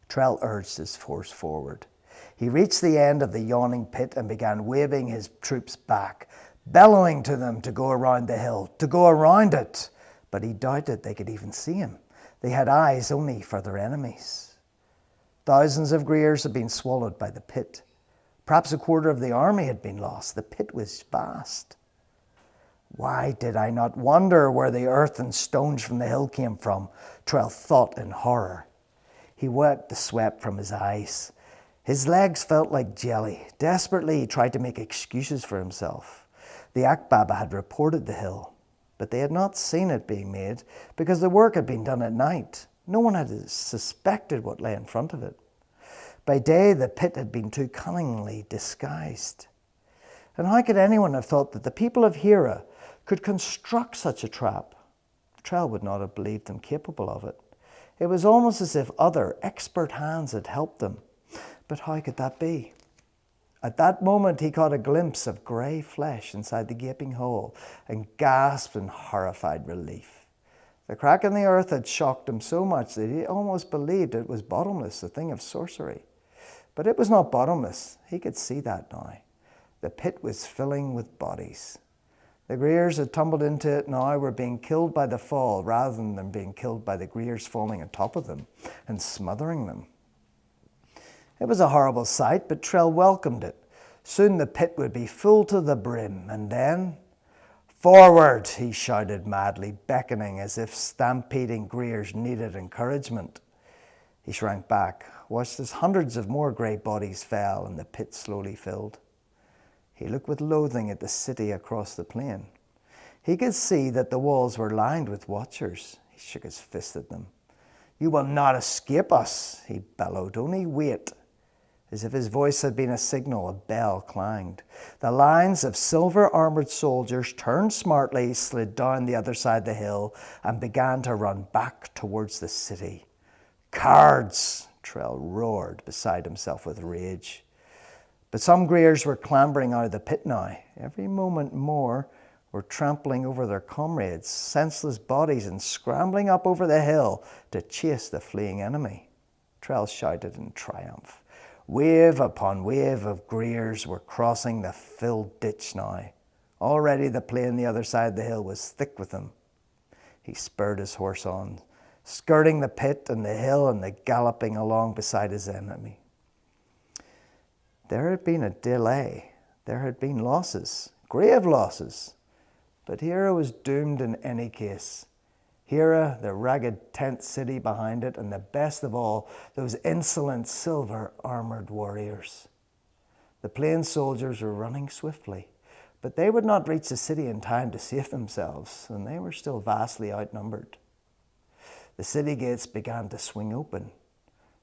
Trell urged his force forward. He reached the end of the yawning pit and began waving his troops back, bellowing to them to go around the hill, to go around it. But he doubted they could even see him. They had eyes only for their enemies. Thousands of Greers had been swallowed by the pit. Perhaps a quarter of the army had been lost. The pit was vast. Why did I not wonder where the earth and stones from the hill came from? Trell thought in horror. He wiped the sweat from his eyes. His legs felt like jelly. Desperately, he tried to make excuses for himself. The Akbaba had reported the hill, but they had not seen it being made because the work had been done at night. No one had suspected what lay in front of it. By day, the pit had been too cunningly disguised. And how could anyone have thought that the people of Hira could construct such a trap? Trell would not have believed them capable of it. It was almost as if other expert hands had helped them. But how could that be? At that moment, he caught a glimpse of grey flesh inside the gaping hole and gasped in horrified relief. The crack in the earth had shocked him so much that he almost believed it was bottomless, a thing of sorcery. But it was not bottomless. He could see that now. The pit was filling with bodies. The Greers had tumbled into it now were being killed by the fall rather than being killed by the Greers falling on top of them and smothering them. It was a horrible sight, but Trell welcomed it. Soon the pit would be full to the brim, and then, "Forward!" he shouted madly, beckoning as if stampeding Greers needed encouragement. He shrank back, watched as hundreds of more grey bodies fell and the pit slowly filled. He looked with loathing at the city across the plain. He could see that the walls were lined with watchers. He shook his fist at them. "You will not escape us," he bellowed. "Only wait." As if his voice had been a signal, a bell clanged. The lines of silver-armoured soldiers turned smartly, slid down the other side of the hill, and began to run back towards the city. "Cowards!" Trell roared, beside himself with rage. But some Greers were clambering out of the pit now. Every moment more were trampling over their comrades, senseless bodies, and scrambling up over the hill to chase the fleeing enemy. Trell shouted in triumph. Wave upon wave of Greers were crossing the filled ditch now. Already the plain the other side of the hill was thick with them. He spurred his horse on, skirting the pit and the hill and galloping along beside his enemy. There had been a delay. There had been losses, grave losses. But Hira was doomed in any case. Hira, the ragged tent city behind it, and the best of all, those insolent silver-armoured warriors. The plain soldiers were running swiftly, but they would not reach the city in time to save themselves, and they were still vastly outnumbered. The city gates began to swing open.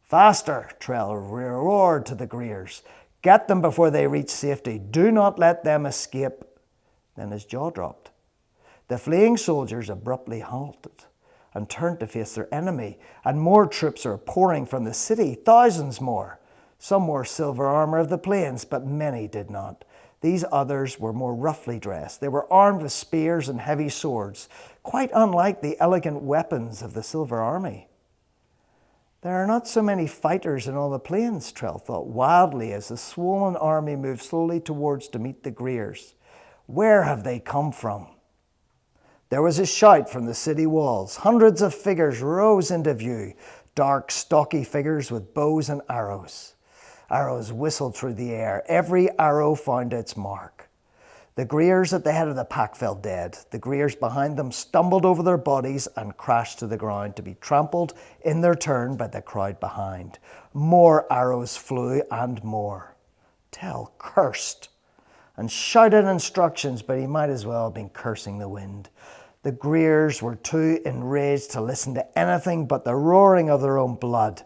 "Faster!" Trell roared to the Greers. "Get them before they reach safety. Do not let them escape." Then his jaw dropped. The fleeing soldiers abruptly halted and turned to face their enemy, and more troops were pouring from the city, thousands more. Some wore silver armour of the plains, but many did not. These others were more roughly dressed. They were armed with spears and heavy swords, quite unlike the elegant weapons of the Silver Army. There are not so many fighters in all the plains, Trell thought wildly as the swollen army moved slowly towards to meet the Greers. Where have they come from? There was a shout from the city walls. Hundreds of figures rose into view, dark, stocky figures with bows and arrows. Arrows whistled through the air. Every arrow found its mark. The Greers at the head of the pack fell dead. The Greers behind them stumbled over their bodies and crashed to the ground to be trampled in their turn by the crowd behind. More arrows flew and more. Trell cursed and shouted instructions, but he might as well have been cursing the wind. The Greers were too enraged to listen to anything but the roaring of their own blood.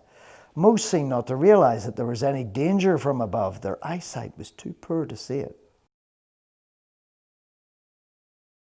Most seemed not to realize that there was any danger from above. Their eyesight was too poor to see it.